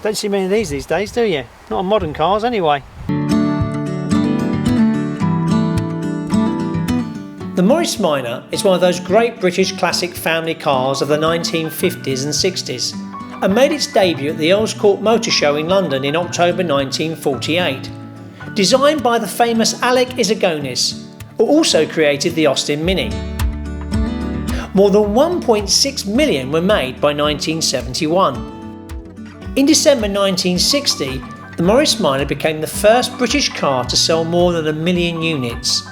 Don't see many of these days, do you? Not on modern cars anyway. The Morris Minor is one of those great British classic family cars of the 1950s and 60s, and made its debut at the Earls Court Motor Show in London in October 1948. Designed by the famous Alec Izagonis, who also created the Austin Mini. More than 1.6 million were made by 1971. In December 1960, the Morris Minor became the first British car to sell more than 1 million units.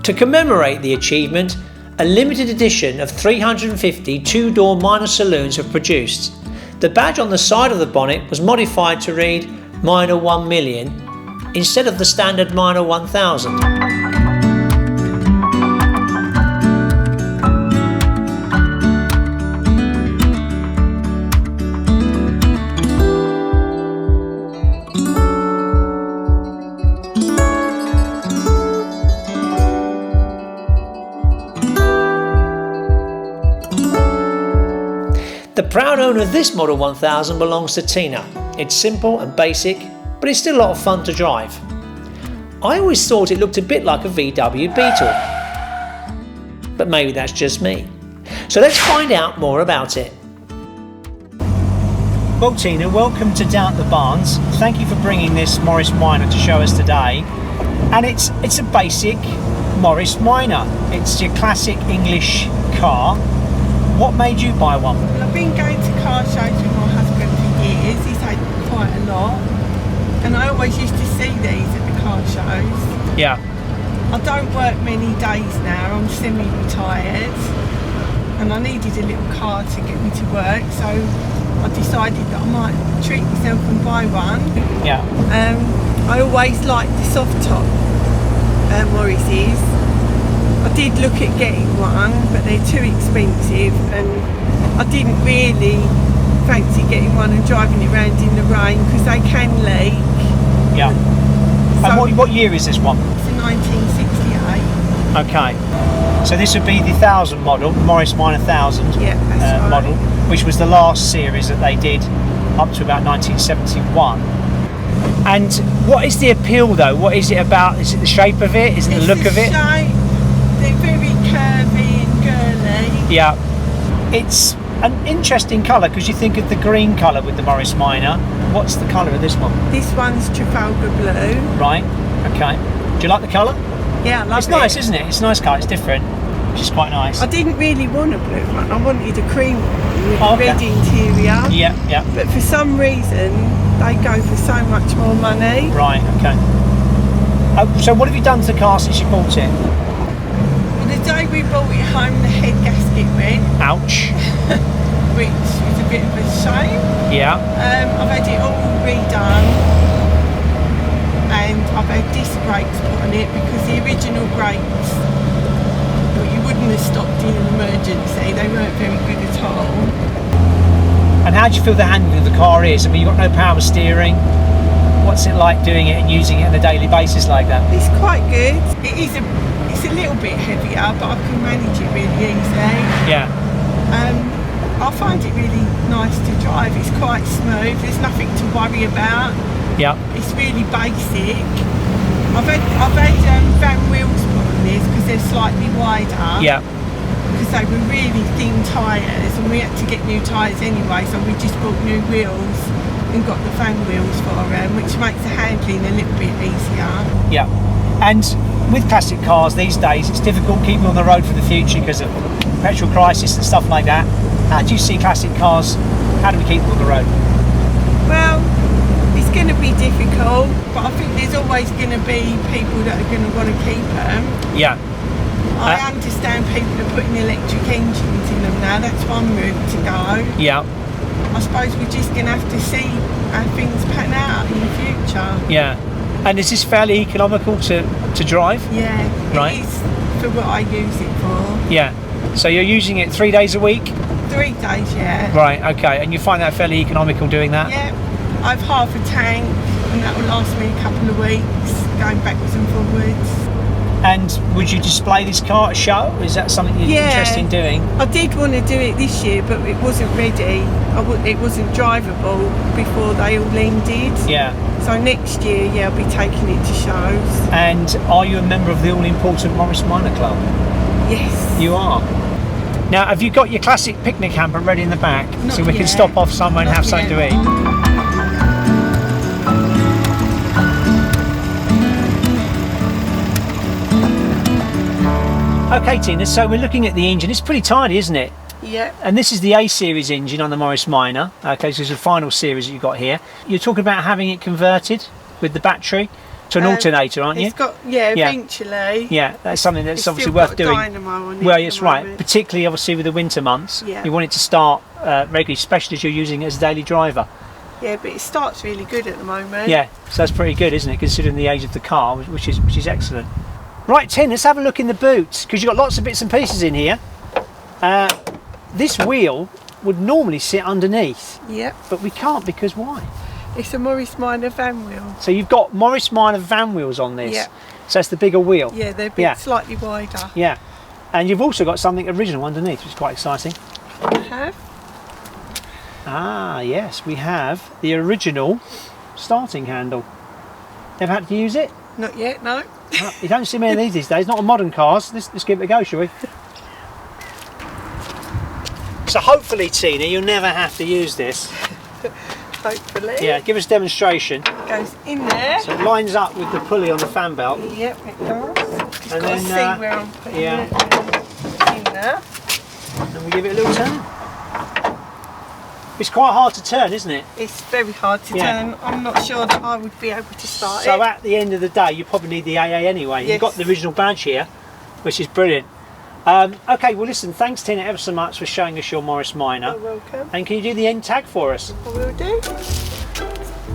To commemorate the achievement, a limited edition of 350 two-door minor saloons were produced. The badge on the side of the bonnet was modified to read Minor 1 million instead of the standard Minor 1000. The proud owner of this Model 1000 belongs to Tina. It's simple and basic, but it's still a lot of fun to drive. I always thought it looked a bit like a VW Beetle, but maybe that's just me. So let's find out more about it. Well, Tina, welcome to Down at the Barns. Thank you for bringing this Morris Minor to show us today. And it's a basic Morris Minor. It's your classic English car. What made you buy one? Well, I've been going to car shows with my husband for years. He's had quite a lot, and I always used to see these at the car shows. Yeah. I don't work many days now. I'm semi-retired, and I needed a little car to get me to work, so I decided that I might treat myself and buy one. Yeah. I always liked the soft top Morrises. I did look at getting one, but they're too expensive, and I didn't really fancy getting one and driving it around in the rain because they can leak. Yeah. So, and what year is this one? It's a 1968. Okay. So this would be the 1000 model, Morris Minor 1000 yeah, that's right. Model, which was the last series that they did up to about 1971. And what is the appeal though? What is it about? Is it the shape of it? Is it the look of it? Shape. They're very curvy and girly. Yeah. It's an interesting colour because you think of the green colour with the Morris Minor. What's the colour of this one? This one's Trafalgar blue. Right. Okay. Do you like the colour? Yeah, I love it. It's nice, isn't it? It's a nice colour. It's different, which is quite nice. I didn't really want a blue one. I wanted a cream one with a red interior. Yeah, yeah. But for some reason, they go for so much more money. Right. Okay. So what have you done to the car since you bought it? The day we brought it home, the head gasket went. Ouch. Which was a bit of a shame. Yeah. I've had it all redone, and I've had disc brakes put on it because the original brakes, well, you wouldn't have stopped in an emergency. They weren't very good at all. And how do you feel the handling of the car is? I mean, you've got no power steering. What's it like doing it and using it on a daily basis like that? It's quite good. It's a little bit heavier, but I can manage it really easily. Yeah. I find it really nice to drive. It's quite smooth. There's nothing to worry about. Yeah. It's really basic. I've had van wheels put on this because they're slightly wider. Yeah. Because they were really thin tyres, and we had to get new tyres anyway, so we just bought new wheels and got the van wheels for them, which makes the handling a little bit easier. Yeah. And with classic cars these days, it's difficult keeping them on the road for the future because of petrol crisis and stuff like that. How do you see classic cars? How do we keep them on the road? Well, it's going to be difficult, but I think there's always going to be people that are going to want to keep them. Yeah. I understand people are putting electric engines in them now. That's one route to go. Yeah. I suppose we're just going to have to see how things pan out in the future. Yeah. And is this fairly economical to drive? Yeah, right. It is for what I use it for. Yeah. So you're using it 3 days a week? 3 days, yeah. Right, okay. And you find that fairly economical doing that? Yeah. I've half a tank, and that will last me a couple of weeks, going backwards and forwards. And would you display this car at a show? Is that something you're interested in doing? I did want to do it this year, but it wasn't ready. It wasn't drivable before they all ended. Yeah. So next year, I'll be taking it to shows. And are you a member of the all-important Morris Minor Club? Yes. You are. Now, have you got your classic picnic hamper ready in the back so we can stop off somewhere and have something to eat? Okay, Tina, so we're looking at the engine. It's pretty tidy, isn't it? Yeah. And this is the A series engine on the Morris Minor. Okay, so it's the final series that you've got here. You're talking about having it converted with the battery to an alternator, aren't you? It's got, eventually. Yeah, that's something that's It's obviously still worth got a doing. dynamo on it Well, at it's the right, moment. particularly obviously with the winter months. Yeah. You want it to start regularly, especially as you're using it as a daily driver. Yeah, but it starts really good at the moment. Yeah, so that's pretty good, isn't it, considering the age of the car, which is excellent. Right, Tin, let's have a look in the boot, because you've got lots of bits and pieces in here. This wheel would normally sit underneath. Yep. But we can't, because why? It's a Morris Minor van wheel. So you've got Morris Minor van wheels on this. Yeah. So that's the bigger wheel. Yeah, they're a bit slightly wider. Yeah. And you've also got something original underneath, which is quite exciting. I have. Ah, yes, we have the original starting handle. Ever had to use it? Not yet, no. You don't see many of these days, not on modern cars. Let's give it a go, shall we? So hopefully, Tina, you'll never have to use this. Hopefully. Yeah, give us a demonstration. It goes in there. So it lines up with the pulley on the fan belt. Yep, it does. Just And got to then, see where I'm putting yeah. it in there. And we give it a little turn. It's quite hard to turn, isn't it? It's very hard to turn. I'm not sure that I would be able to start it. So at the end of the day, you probably need the AA anyway. Yes. You've got the original badge here, which is brilliant. Okay, well listen, thanks Tina ever so much for showing us your Morris Minor. You're welcome. And can you do the end tag for us? I will do.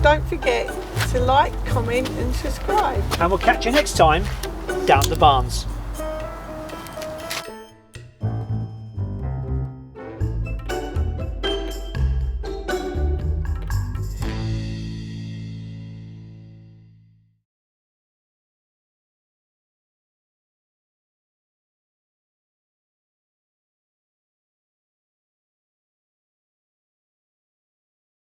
Don't forget to like, comment and subscribe. And we'll catch you next time down the Barnes.